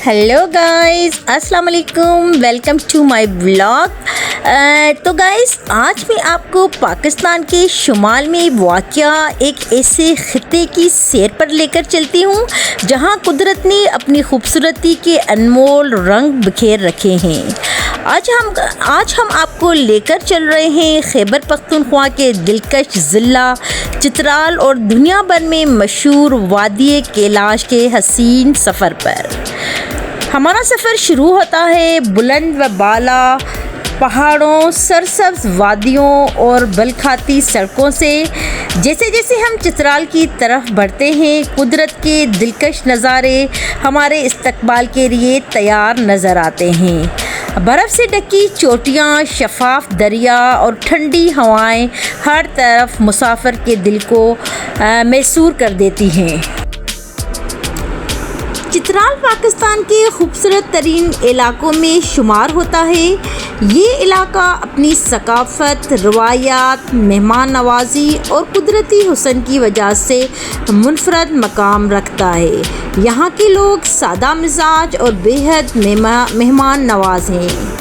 Hello guys, अस्सलाम वालेकुम। Welcome to my vlog. तो गाइस, आज मैं आपको पाकिस्तान के शुमाल में वाक़या एक ऐसे ख़ित्ते की सैर पर लेकर चलती हूँ जहाँ कुदरत ने अपनी खूबसूरती के अनमोल रंग बिखेर रखे हैं। आज हम आपको लेकर चल रहे हैं खैबर पख्तूनख्वा के दिलकश ज़िला चित्राल और दुनिया भर में मशहूर वादी कैलाश के हसीन सफ़र पर। हमारा सफ़र शुरू होता है बुलंद व बाला पहाड़ों, सरसब्ज़ वादियों और बलखाती सड़कों से। जैसे जैसे हम चित्राल की तरफ बढ़ते हैं, कुदरत के दिलकश नज़ारे हमारे इस्तकबाल के लिए तैयार नज़र आते हैं। बर्फ़ से ढकी चोटियाँ, शफाफ दरिया और ठंडी हवाएं हर तरफ मुसाफिर के दिल को मैसूर कर देती हैं। चित्राल पाकिस्तान के खूबसूरत तरीन इलाकों में शुमार होता है। ये इलाका अपनी सकाफ़त, रवायात, मेहमान नवाजी और कुदरती हुस्न की वजह से मुनफरद मकाम रखता है। यहाँ के लोग सादा मिजाज और बेहद मेहमान नवाज हैं।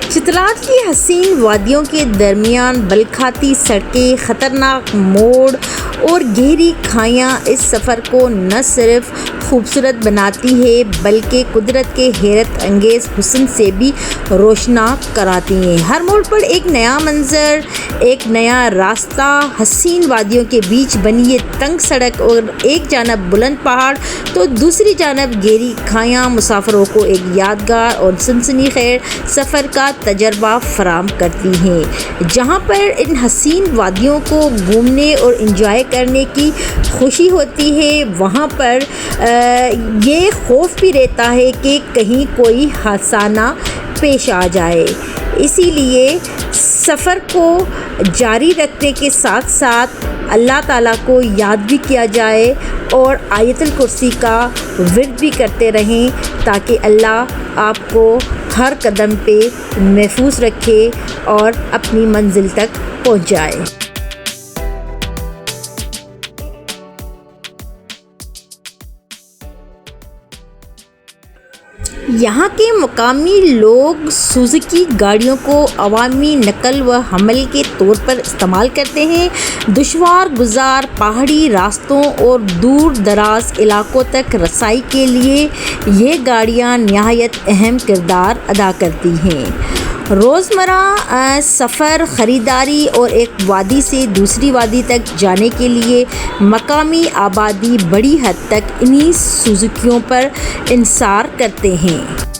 चित्राल की हसीन वादियों के दरमियान बलखाती सड़कें, ख़तरनाक मोड़ और गहरी खाइयाँ इस सफ़र को न सिर्फ खूबसूरत बनाती है बल्कि कुदरत के हैरत अंगेज़ हुस्न से भी रोशना कराती हैं। हर मोड़ पर एक नया मंज़र, एक नया रास्ता। हसीन वादियों के बीच बनी ये तंग सड़क और एक जानब बुलंद पहाड़ तो दूसरी जानब गहरी खाइयाँ मुसाफिरों को एक यादगार और सनसनीखेज़ सफ़र का तजर्बा फराम करती हैं। जहाँ पर इन हसीन वादियों को घूमने और इंजॉय करने की खुशी होती है, वहाँ पर ये खौफ भी रहता है कि कहीं कोई हादसा ना पेश आ जाए। इसीलिए सफ़र को जारी रखने के साथ साथ अल्लाह ताला को याद भी किया जाए और आयतुल कुर्सी का विर्द भी करते रहें ताकि अल्लाह आपको हर कदम पे महफूज रखे और अपनी मंजिल तक पहुंचाए। यहाँ के मुकामी लोग सुजुकी गाड़ियों को अवामी नकल व हमल के तौर पर इस्तेमाल करते हैं। दुश्वार गुजार पहाड़ी रास्तों और दूर दराज इलाकों तक रसाई के लिए ये गाड़ियाँ नहायत अहम किरदार अदा करती हैं। रोज़मर्रा सफ़र, ख़रीदारी और एक वादी से दूसरी वादी तक जाने के लिए मकामी आबादी बड़ी हद तक इन्हीं सुजुकियों पर इंसार करते हैं।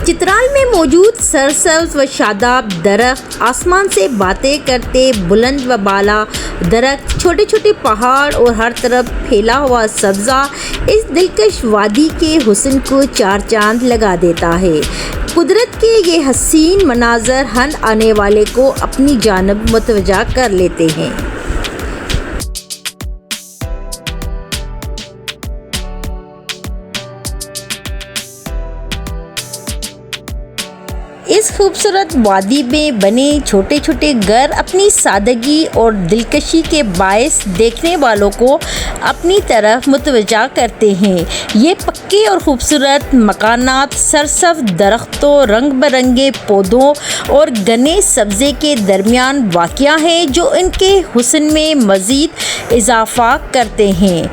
चित्राल में मौजूद सरसब्ज़ व शादाब दरख्त, आसमान से बातें करते बुलंद व बाला दरख्त, छोटे छोटे पहाड़ और हर तरफ फैला हुआ सब्ज़ा इस दिलकश वादी के हुस्न को चार चांद लगा देता है। कुदरत के ये हसीन मनाज़र हर आने वाले को अपनी जानब मुतवज्जा कर लेते हैं। इस खूबसूरत वादी में बने छोटे छोटे घर अपनी सादगी और दिलकशी के बायस देखने वालों को अपनी तरफ मुतवज्जा करते हैं। ये पक्के और ख़ूबसूरत मकानात सरसब्ज़ दरख्तों, रंग बिरंगे पौधों और घने सब्ज़े के दरमियान वाक़या है जो इनके हुस्न में मज़ीद इजाफ़ा करते हैं।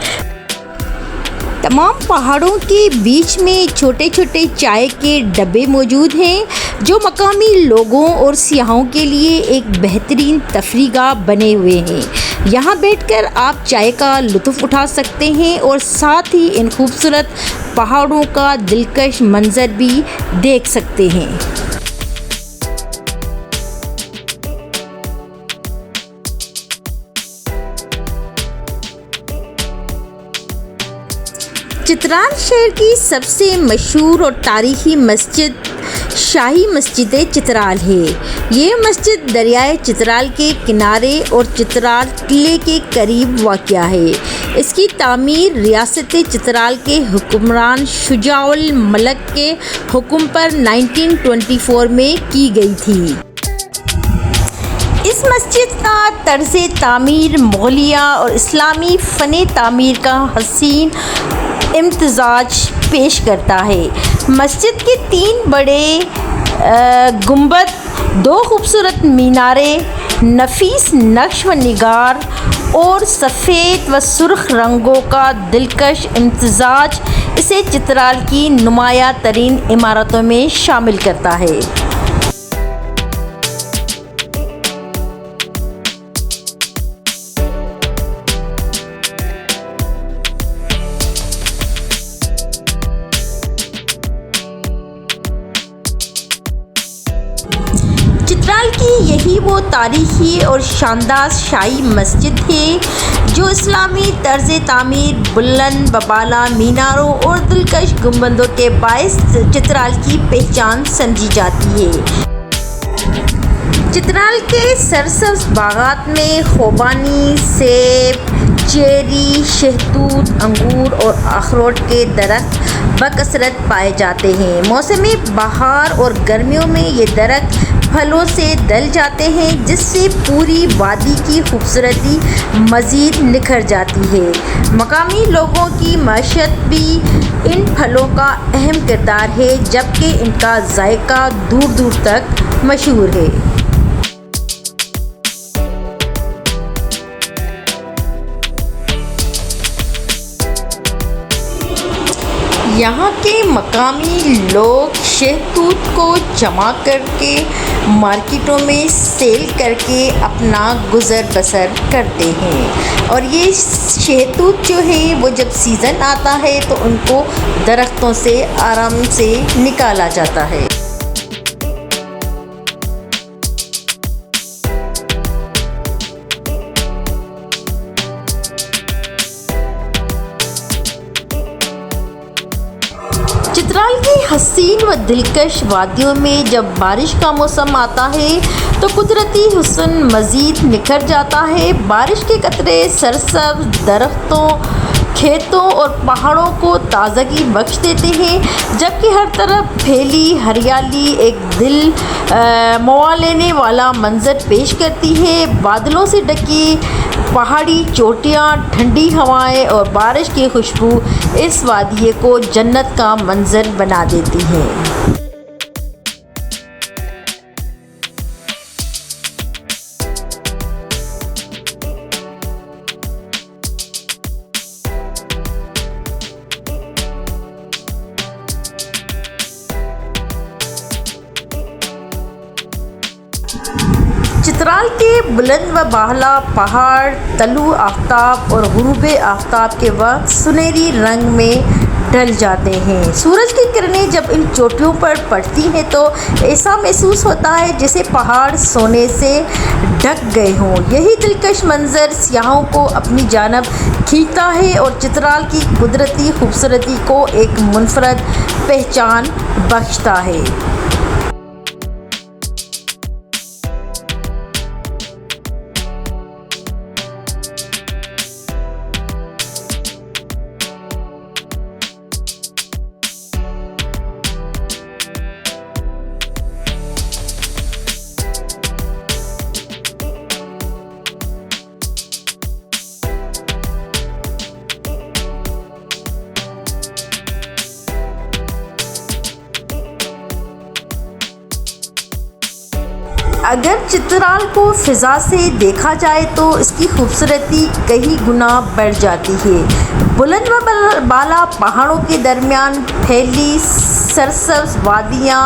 तमाम पहाड़ों के बीच में छोटे छोटे चाय के डब्बे मौजूद हैं जो मकामी लोगों और सियाहों के लिए एक बेहतरीन तफरीगाह बने हुए हैं। यहाँ बैठकर आप चाय का लुत्फ़ उठा सकते हैं और साथ ही इन खूबसूरत पहाड़ों का दिलकश मंज़र भी देख सकते हैं। चित्राल शहर की सबसे मशहूर और तारीख़ी मस्जिद शाही मस्जिद चित्राल है। ये मस्जिद दरियाए चित्राल के किनारे और चित्राल किले के करीब वाक़या है। इसकी तामीर रियासत चित्राल के हुक्मरान शुजाउल मलक के हुक्म पर 1924 में की गई थी। इस मस्जिद का तर्ज़ तामीर मुग़लिया और इस्लामी फ़न तामीर का हसीन इम्तिज़ाज पेश करता है। मस्जिद के 3 बड़े गुंबद, 2 खूबसूरत मीनारें, नफीस नक्श व निगार और सफ़ेद व सुर्ख रंगों का दिलकश इम्तिज़ाज इसे चित्राल की नुमाया तरीन इमारतों में शामिल करता है। चित्राल की यही वो तारीख़ी और शानदार शाही मस्जिद है जो इस्लामी तर्ज़ तामीर, बुलंद बबाला मीनारों और दिलकश गुंबदों के बायस चित्राल की पहचान समझी जाती है। चित्राल के सरसब्ज़ बागात में खुबानी, सेब, चेरी, शहतूत, अंगूर और अखरोट के दरख्त बकसरत पाए जाते हैं। मौसम बहार और गर्मियों में ये दरख्त फलों से दल जाते हैं, जिससे पूरी वादी की खूबसूरती मज़ीद निखर जाती है। मकामी लोगों की माशत भी इन फलों का अहम किरदार है, जबकि इनका जायका दूर दूर तक मशहूर है। यहाँ के मकामी लोग शहतूत को जमा करके मार्केटों में सेल करके अपना गुज़र बसर करते हैं, और ये शहतूत जो है वो जब सीज़न आता है तो उनको दरख्तों से आराम से निकाला जाता है। चित्राल की हसीन व दिलकश वादियों में जब बारिश का मौसम आता है तो कुदरती हुस्न मज़ीद निखर जाता है। बारिश के कतरे सरसब्ज़ दरख्तों, खेतों और पहाड़ों को ताज़गी बख्श देते हैं, जबकि हर तरफ फैली हरियाली एक दिल मोह लेने वाला मंज़र पेश करती है। बादलों से ढकी पहाड़ी चोटियाँ, ठंडी हवाएं और बारिश की खुशबू इस वादिये को जन्नत का मंज़र बना देती हैं। चित्राल के बुलंद व बाला पहाड़ तलू आफ्ताब और गुरूब आफ्ताब के वक्त सुनहरी रंग में ढल जाते हैं। सूरज की किरणें जब इन चोटियों पर पड़ती हैं तो ऐसा महसूस होता है जैसे पहाड़ सोने से ढक गए हों। यही दिलकश मंज़र सियाहों को अपनी जानब खींचता है और चित्राल की कुदरती खूबसूरती को एक मुनफरद पहचान बख्शता है। अगर चित्राल को फ़िज़ा से देखा जाए तो इसकी खूबसूरती कई गुना बढ़ जाती है। बुलंद व बाला पहाड़ों के दरमियान फैली सरसब्ज़ वादियाँ,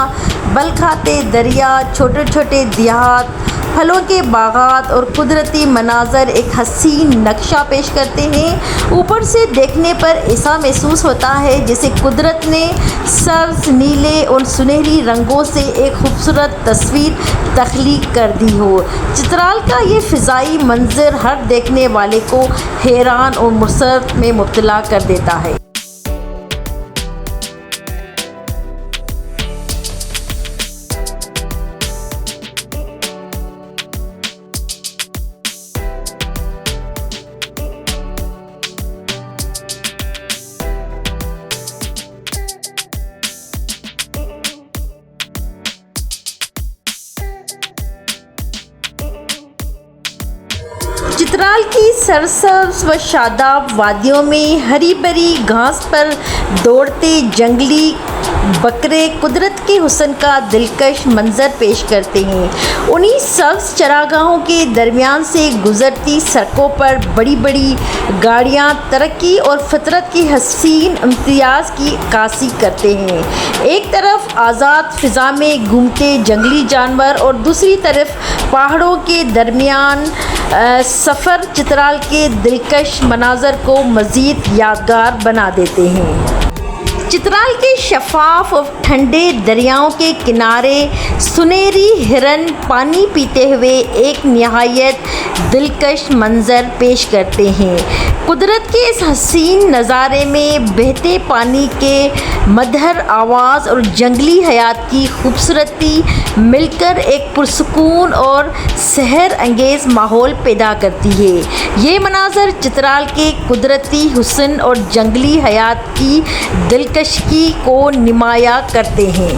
बलखाते दरिया, छोटे छोटे देहात, फलों के बागात और कुदरती मनाज़र एक हसीन नक्शा पेश करते हैं। ऊपर से देखने पर ऐसा महसूस होता है जैसे कुदरत ने सब्ज़, नीले और सुनहरी रंगों से एक खूबसूरत तस्वीर तख्लीक कर दी हो। चित्राल का ये फ़िज़ाई मंज़र हर देखने वाले को हैरान और मुसर्रत में मुब्तला कर देता है। चित्राल की सरसब्ज व शादाब वादियों में हरी भरी घास पर दौड़ते जंगली बकरे कुदरत के हुस्न का दिलकश मंजर पेश करते हैं। उन्हीं सब्ज़ चरागाहों के दरमियान से गुजरती सड़कों पर बड़ी बड़ी गाड़ियां तरक्की और फितरत की हसीन इम्तियाज़ की अक्कासी करते हैं। एक तरफ आज़ाद फ़िज़ा में घूमते जंगली जानवर और दूसरी तरफ पहाड़ों के दरमियान सफ़र चित्राल के दिलकश मनाज़र को मज़ीद यादगार बना देते हैं। चित्राल के शफाफ और ठंडे दरियाओं के किनारे सुनहरी हिरन पानी पीते हुए एक निहायत दिलकश मंजर पेश करते हैं। कुदरत के इस हसीन नज़ारे में बहते पानी के मधुर आवाज़ और जंगली हयात की खूबसूरती मिलकर एक पुरसुकून और सहर अंगेज़ माहौल पैदा करती है। ये मनाज़र चित्राल के कुदरती हुस्न और जंगली हयात की दिलकशी को नुमाया करते हैं।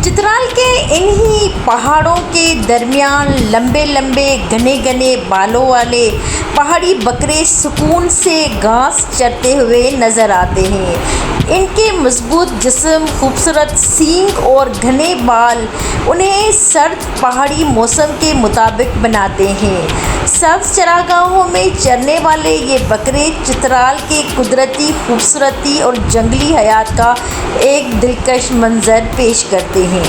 चित्राल के इन्हीं पहाड़ों के दरमियान लंबे लंबे घने घने बालों वाले पहाड़ी बकरे सुकून से घास चरते हुए नज़र आते हैं। इनके मजबूत जिस्म, खूबसूरत सींग और घने बाल उन्हें सर्द पहाड़ी मौसम के मुताबिक बनाते हैं। सब्ज़ चरागाहों में चरने वाले ये बकरे चित्राल के कुदरती खूबसूरती और जंगली हयात का एक दिलकश मंजर पेश करते हैं।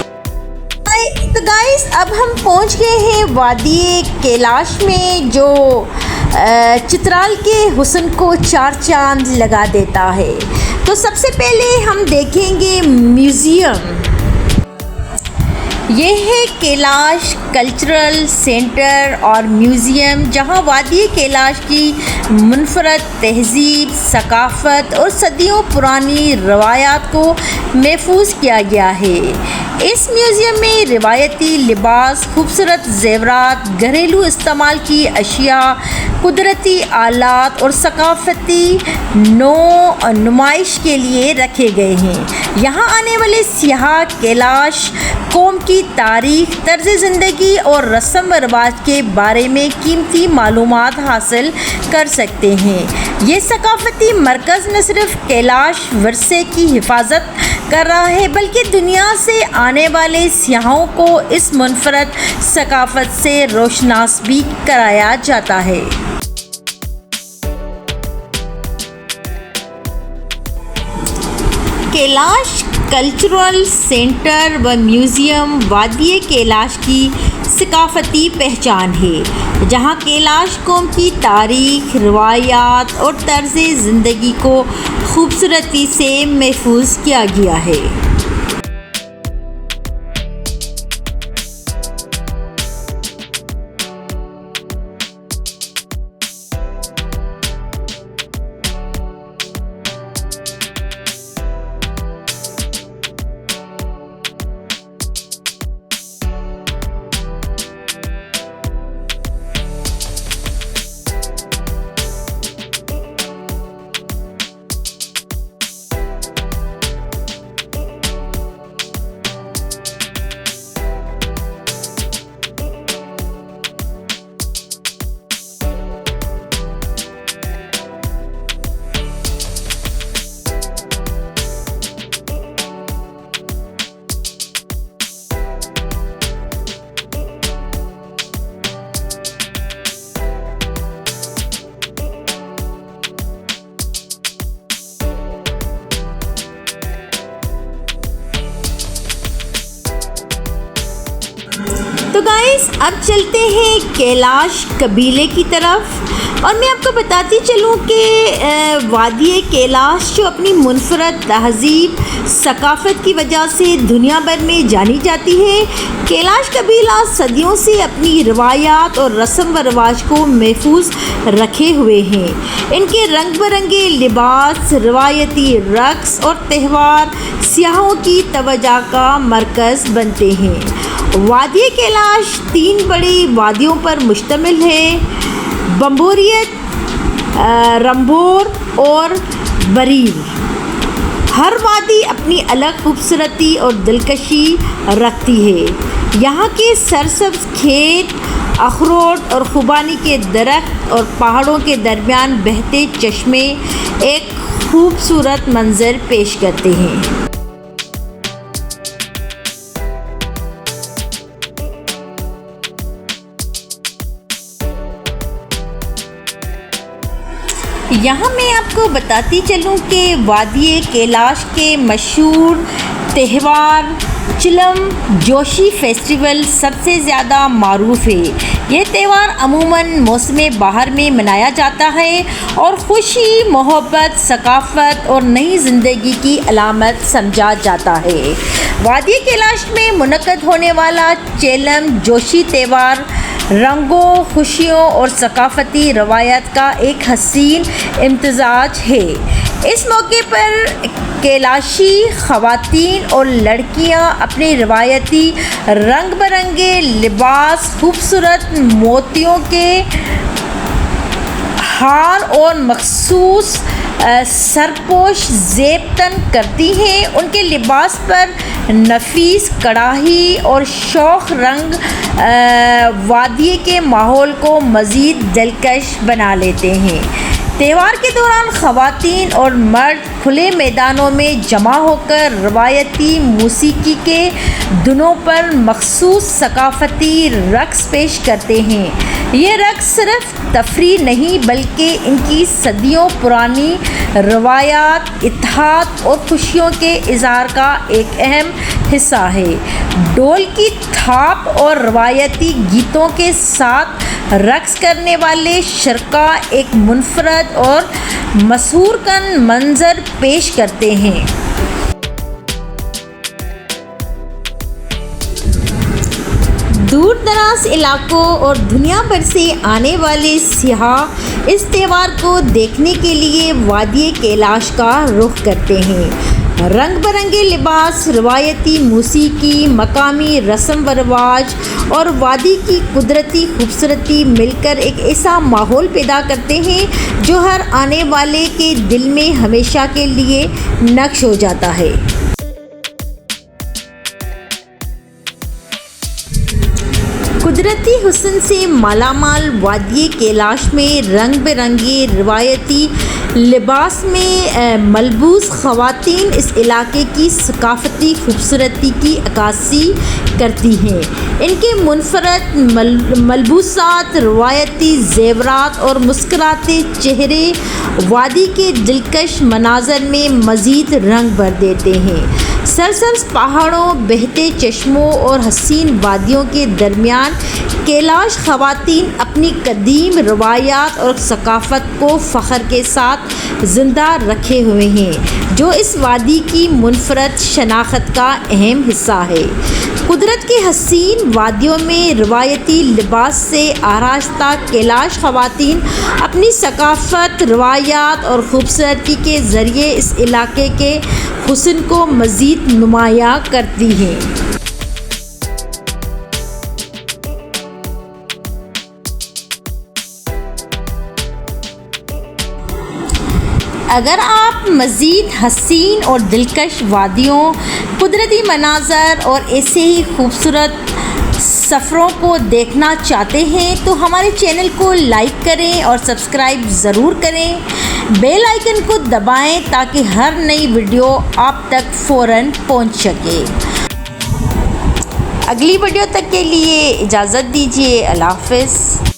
तो गाइस, अब हम पहुंच गए हैं वादी कैलाश में, जो चित्राल के हुस्न को चार चांद लगा देता है। तो सबसे पहले हम देखेंगे म्यूज़ियम। ये है कैलाश कल्चरल सेंटर और म्यूज़ियम, जहां वादी कैलाश की मुनफरद तहज़ीब, सकाफ़त और सदियों पुरानी रवायात को महफूज किया गया है। इस म्यूज़ियम में रिवायती लिबास, खूबसूरत ज़ेवरात, घरेलू इस्तेमाल की अशिया, कुदरती आलात और सकाफ़ती नुमाइश के लिए रखे गए हैं। यहाँ आने वाले सियाह कैलाश कौम की तारीख़, तर्ज़ ज़िंदगी और रस्म व रिवाज के बारे में कीमती मालूमात हासिल कर सकते हैं। ये सकाफ़ती मरकज़ न सिर्फ कैलाश विरसे की हिफाजत कर रहा है, बल्कि दुनिया से आने वाले सियाहों को इस मुनफरद सकाफ़त से रोशनास भी कराया जाता है। कैलाश कल्चरल सेंटर व म्यूज़ियम वादी कैलाश की सकाफ़ती पहचान है, जहाँ कैलाश कौम की तारीख़, रवायात और तर्ज़ ज़िंदगी को खूबसूरती से महफूज किया गया है। तो गाइस, अब चलते हैं कैलाश कबीले की तरफ, और मैं आपको बताती चलूँ कि वादी कैलाश जो अपनी मुनफरद तहज़ीब, सकाफ़त की वजह से दुनिया भर में जानी जाती है। कैलाश कबीला सदियों से अपनी रवायात और रस्म व रिवाज को महफूज रखे हुए हैं। इनके रंग बिरंगे लिबास, रवायती रक़्स और त्यौहार सियाहों की तवज्जो का मरकज़ बनते हैं। वादी कैलाश 3 बड़ी वादियों पर मुश्तमिल है: बम्बोरियत, रंभोर और बरीर। हर वादी अपनी अलग खूबसूरती और दिलकशी रखती है। यहाँ के सरसब्ज खेत, अखरोट और खुबानी के दरख्त और पहाड़ों के दरमियान बहते चश्मे एक खूबसूरत मंजर पेश करते हैं। यहाँ मैं आपको बताती चलूँ कि वादी कैलाश के मशहूर त्यौहार चिलम जोशी फेस्टिवल सबसे ज़्यादा मारूफ है। ये त्यौहार अमूमन मौसम बहार में मनाया जाता है और खुशी, मोहब्बत, सकाफ़त और नई ज़िंदगी की अलामत समझा जाता है। वादी कैलाश में मुनक़्क़द होने वाला चिलम जोशी त्यौहार रंगों, खुशियों और सकाफ़ती रवायत का एक हसीन इम्तिज़ाज है। इस मौके पर कैलाशी ख़वातीन और लड़कियां अपने रवायती रंग बिरंगे लिबास, खूबसूरत मोतियों के हार और मखसूस सरपोश ज़ेब तन करती हैं। उनके लिबास पर नफीस कढ़ाई और शौक़ रंग वादी के माहौल को मज़ीद दिलकश बना लेते हैं। त्यौहार के दौरान ख़वातीन और मर्द खुले मैदानों में जमा होकर रवायती मौसीकी के धुनों पर मखसूस सकाफ़ती रक़्स पेश करते हैं। ये रक़्स सिर्फ़ तफरीह नहीं बल्कि इनकी सदियों पुरानी रवायात, इत्तेहाद और खुशियों के इज़हार का एक अहम हिस्सा है। ढोल की थाप और रवायती गीतों के साथ रक़्स करने वाले शरका एक मुनफ़रद और मशहूर कन मंज़र पेश करते हैं। दूर दराज इलाकों और दुनिया भर से आने वाले सियाह इस त्यौहार को देखने के लिए वादी कैलाश का रुख करते हैं। रंग बिरंगे लिबास, रवायती मौसीकी, मकामी रस्म व रिवाज और वादी की कुदरती खूबसूरती मिलकर एक ऐसा माहौल पैदा करते हैं जो हर आने वाले के दिल में हमेशा के लिए नक्श हो जाता है। कुदरती हुस्न से मालामाल वादी कैलाश में रंग बिरंगे रिवायती लिबास में मलबूस ख़वातीन इस इलाके की सकाफ़ती खूबसूरती की अक्कासी करती हैं। इनके मुनफ़रद मलबूसात, रवायती ज़ेवरात और मुस्कुराते चेहरे वादी के दिलकश मनाज़र में मज़ीद रंग भर देते हैं। सरसब्ज़ पहाड़ों, बहते चश्मों और हसीन वादियों के दरमियान कैलाश ख़वातीन अपनी कदीम रवायात और सकाफ़त को फ़ख्र के साथ ज़िंदा रखे हुए हैं, जो इस वादी की मुनफ़रद शनाख्त का अहम हिस्सा है। कुदरत की हसीन वादियों में रवायती लिबास से आरास्ता कैलाश ख़वातीन अपनी सकाफ़त, रवायात और ख़ूबसूरती के ज़रिए इस इलाके के हुस्न को मज़ीद नुमायाँ करती हैं। अगर आप मज़ीद हसीन और दिलकश वादियों, कुदरती मनाज़र और ऐसे ही खूबसूरत सफ़रों को देखना चाहते हैं तो हमारे चैनल को लाइक करें और सब्सक्राइब ज़रूर करें। बेल आइकन को दबाएं ताकि हर नई वीडियो आप तक फ़ौरन पहुंच सके। अगली वीडियो तक के लिए इजाज़त दीजिए। अल्लाह हाफ़िज़।